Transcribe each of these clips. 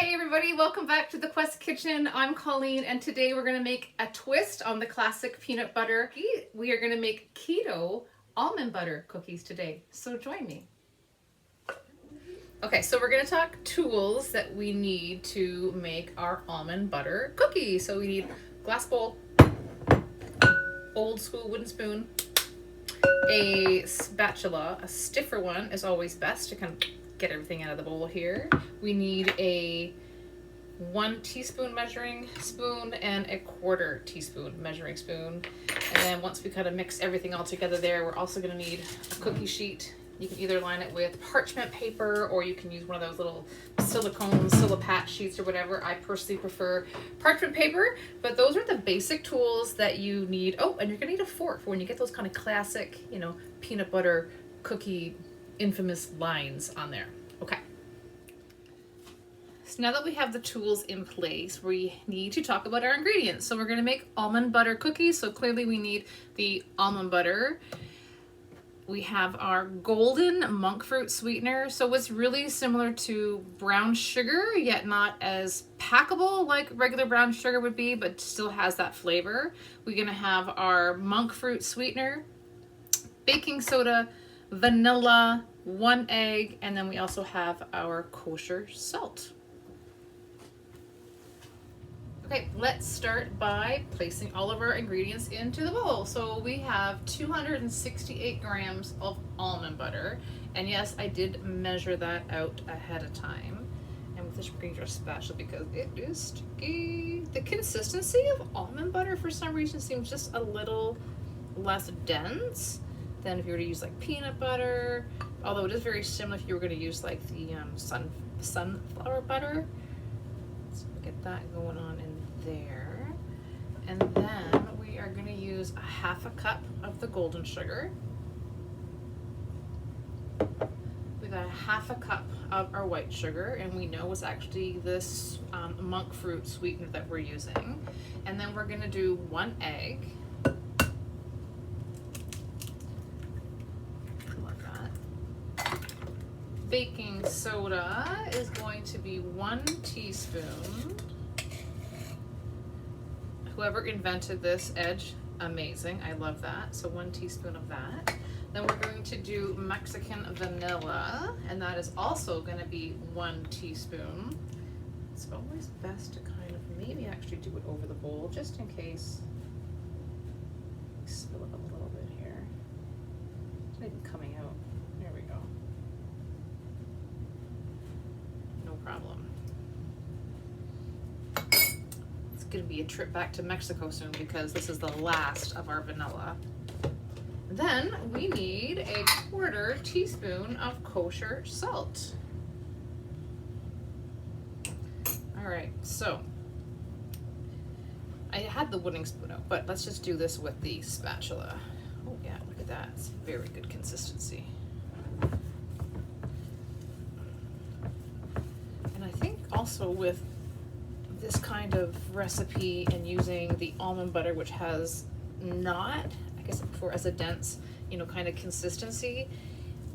Hey everybody, welcome back to the Quest Kitchen. I'm Colleen and today we're going to make a twist on the classic peanut butter. We are going to make keto almond butter cookies today, so join me. Okay, so we're going to talk tools that we need to make our almond butter cookies. So we need glass bowl, old school wooden spoon, a spatula. A stiffer one is always best to kind of get everything out of the bowl here. We need a 1 teaspoon measuring spoon and a 1/4 teaspoon measuring spoon. And then once we kind of mix everything all together there, we're also going to need a cookie sheet. You can either line it with parchment paper or you can use one of those little silicone Silipatch sheets or whatever. I personally prefer parchment paper, but those are the basic tools that you need. Oh, and you're going to need a fork for when you get those kind of classic, peanut butter cookie infamous lines on there. Okay. So now that we have the tools in place, we need to talk about our ingredients. So we're going to make almond butter cookies. So clearly we need the almond butter. We have our golden monk fruit sweetener. So it's really similar to brown sugar, yet not as packable like regular brown sugar would be, but still has that flavor. We're going to have our monk fruit sweetener, baking soda, vanilla, 1 egg, and then we also have our kosher salt. Okay, let's start by placing all of our ingredients into the bowl. So we have 268 grams of almond butter, and yes, I did measure that out ahead of time. And with this regular spatula because it is sticky. The consistency of almond butter for some reason seems just a little less dense than if you were to use like peanut butter, although it is very similar if you were going to use like the sunflower butter. So get that going on in there. And then we are going to use a 1/2 cup of the golden sugar. We got a 1/2 cup of our white sugar, and we know it's actually this monk fruit sweetener that we're using. And then we're going to do 1 egg. Baking soda is going to be 1 teaspoon. Whoever invented this edge, amazing. I love that. So 1 teaspoon of that. Then we're going to do Mexican vanilla, and that is also going to be 1 teaspoon. It's always best to kind of maybe actually do it over the bowl just in case we spill it a little bit here. It's not even coming out. There we go. Problem. It's going to be a trip back to Mexico soon because this is the last of our vanilla. Then we need a 1/4 teaspoon of kosher salt. All right, so I had the wooden spoon out, but let's just do this with the spatula. Oh yeah, look at that. It's very good consistency. Also with this kind of recipe and using the almond butter, which has not, I guess before as a dense, kind of consistency,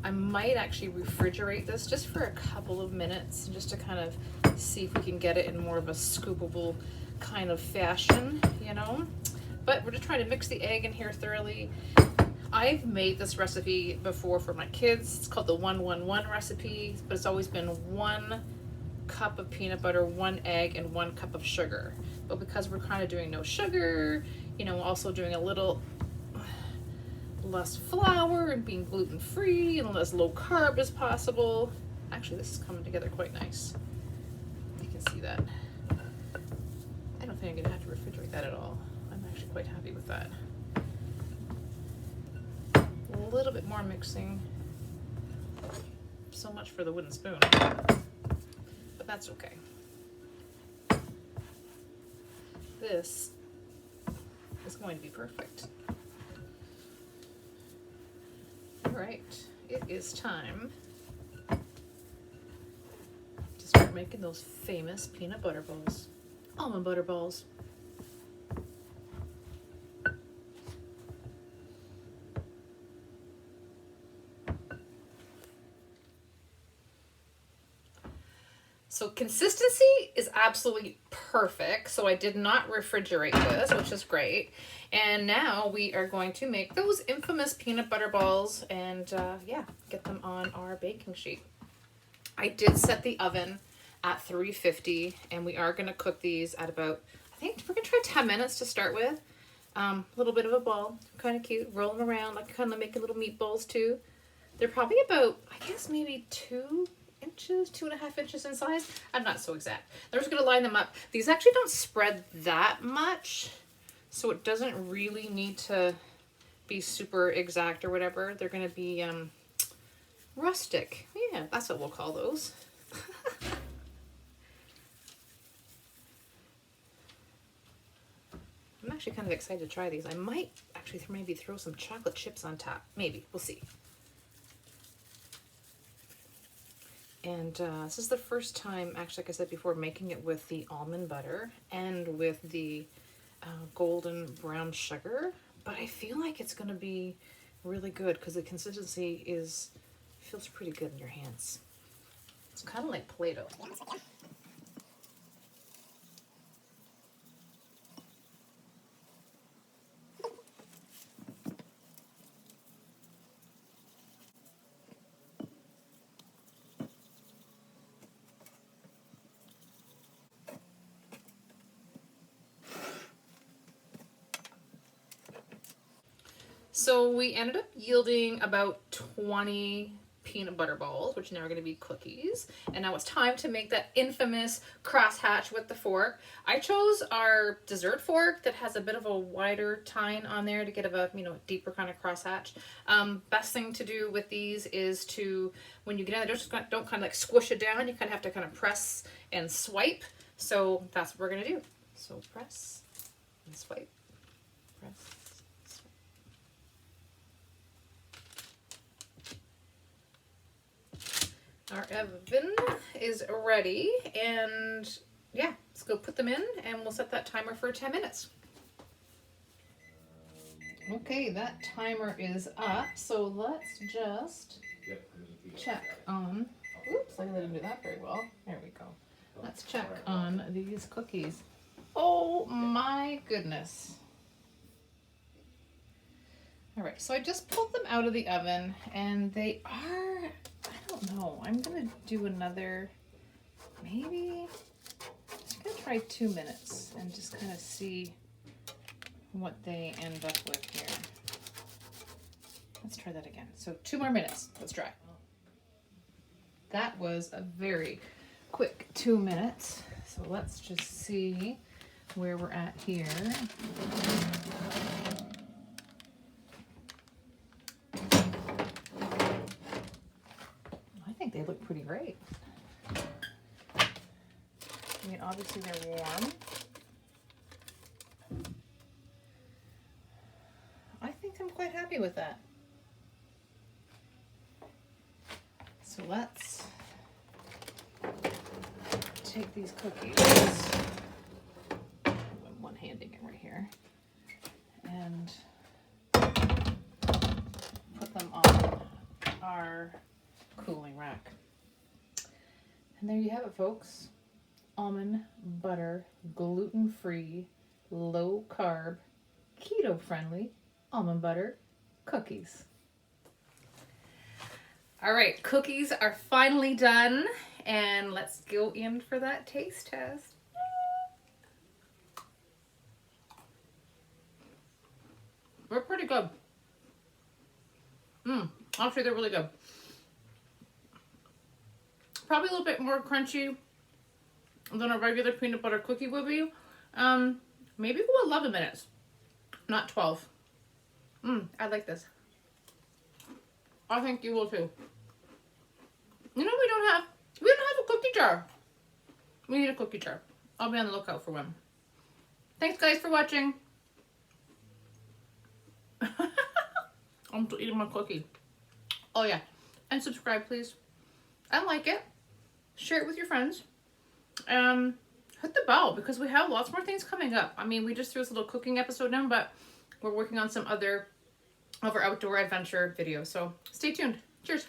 I might actually refrigerate this just for a couple of minutes just to kind of see if we can get it in more of a scoopable kind of fashion, But we're just trying to mix the egg in here thoroughly. I've made this recipe before for my kids. It's called the 1-1-1 recipe, but it's always been 1 cup of peanut butter, 1 egg, and 1 cup of sugar. But because we're kind of doing no sugar, also doing a little less flour and being gluten-free and as low carb as possible. Actually, this is coming together quite nice. You can see that. I don't think I'm gonna have to refrigerate that at all. I'm actually quite happy with that. A little bit more mixing. So much for the wooden spoon. But that's okay. This is going to be perfect. All right, it is time to start making those famous peanut butter balls, almond butter balls. So consistency is absolutely perfect. So I did not refrigerate this, which is great. And now we are going to make those infamous peanut butter balls and yeah, get them on our baking sheet. I did set the oven at 350 and we are going to cook these at about, I think we're going to try 10 minutes to start with. A little bit of a ball, kind of cute, roll them around, like kind of making little meatballs too. They're probably about, I guess maybe 2 inches, 2.5 inches in size. I'm not so exact. I'm just going to line them up. These actually don't spread that much, so it doesn't really need to be super exact or whatever. They're going to be rustic. Yeah, that's what we'll call those. I'm actually kind of excited to try these. I might actually maybe throw some chocolate chips on top. Maybe. We'll see. And this is the first time, actually, like I said before, making it with the almond butter and with the golden brown sugar. But I feel like it's going to be really good because the consistency feels pretty good in your hands. It's kind of like Play-Doh. So we ended up yielding about 20 peanut butter balls, which now are going to be cookies. And now it's time to make that infamous crosshatch with the fork. I chose our dessert fork that has a bit of a wider tine on there to get a deeper kind of crosshatch. Best thing to do with these is to, when you get in there, don't kind of like squish it down. You kind of have to kind of press and swipe. So that's what we're going to do. So press and swipe, press. Our oven is ready, and yeah, let's go put them in and we'll set that timer for 10 minutes. Okay, that timer is up, so let's just check on, oops, I didn't do that very well. There we go. Let's check on these cookies. Oh my goodness. All right, so I just pulled them out of the oven and they are, I don't know, I'm gonna do another, maybe, I'm gonna try 2 minutes and just kind of see what they end up with here. Let's try that again. So 2 more minutes, let's try. That was a very quick 2 minutes. So let's just see where we're at here. I think they look pretty great. I mean, obviously they're warm. I think I'm quite happy with that. So let's take these cookies, I'm one-handing it right here, and put them on our cooling rack. And there you have it, folks. Almond butter, gluten-free, low-carb, keto-friendly almond butter cookies. All right, cookies are finally done, and let's go in for that taste test. They're pretty good. Actually, they're really good. Probably a little bit more crunchy than a regular peanut butter cookie would be. Maybe go 11 minutes, not 12. I like this. I think you will too. You know, we don't have a cookie jar. We need a cookie jar. I'll be on the lookout for one. Thanks guys for watching. I'm still eating my cookie. Oh yeah, and subscribe please. And like it. Share it with your friends. Hit the bell because we have lots more things coming up. I mean, we just threw this little cooking episode in, but we're working on some other of our outdoor adventure videos. So stay tuned. Cheers.